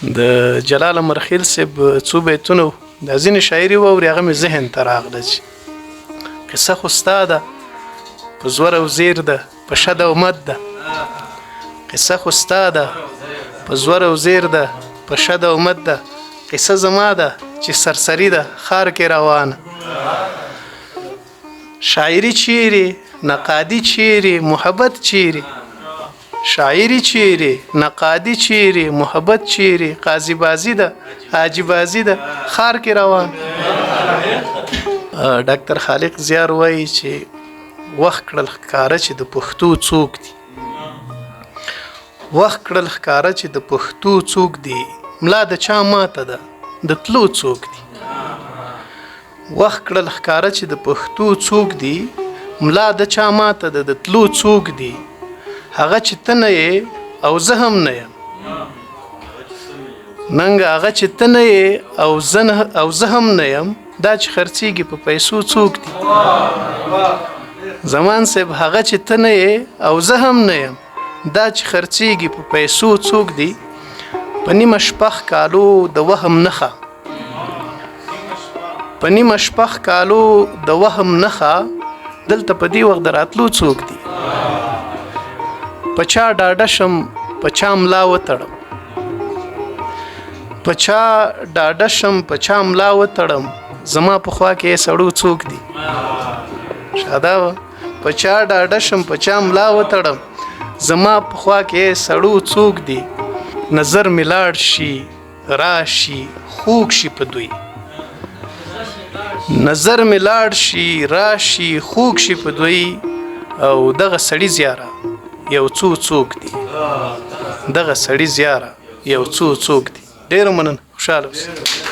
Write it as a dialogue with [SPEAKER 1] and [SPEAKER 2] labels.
[SPEAKER 1] د جلال مرخیل صاحب څو بیتونه د ځینې شاعري واوري هغه مې ذهن ته راغله چې قصه خو ستا ده په زور او زیر ده په شد او مد ده قصه خو ستا ده په زور او زیر ده په شد او مد ده قصه زما ده چې سرسری ده خار کې روانه شاعري چیرې نقادي چیرې محبت چیرې شاعري چیرې نقادي چیرې محبت چیرې قاضي بازی ده حاجی بازی ده خار کې روان ډاکټر خالق زیار وایي چې وخت کړل ښکاره چې د پښتو څوک دي وخت کړل ښکاره چې د پښتو څوک دي ملا د چا ماته ده د تلو څوک دي وخت کړل ښکاره چې د پښتو څوک دي ملا د چا ماته ده د تلو څوک دي هغه چې ته نه یې او زه هم نه یم ننګ هغه چې ته نه یې او زه هم نه یم دا چې خرڅېږي په پیسو څوک دي زمان صاحب هغه چې ته نه یې او زه هم نه یم دا چې خرڅېږي په پیسو څوک دي په نیمه شپه ښکالو د وهم نښه په نیمه شپه ښکالو د وهم نښه دلته په دې وخت د راتلو څوک دي په چا ډاډه شم په چا ملا وتړم په چا ډاډه شم په چا ملا وتړم زما په خوا کې سړو څوک دي شاده په چا ډاډه شم په چا ملا وتړم زما په خوا کې سړو څوک دي نظر ملاړ شي راشي خوږ شي په دوی نظر ملاړ شي راشي خوږ شي په دوی او دغه سړی زیاره یو څوک دي دغه سړی زیاره یو څوک دي ډېر مننه خوشاله اوسئ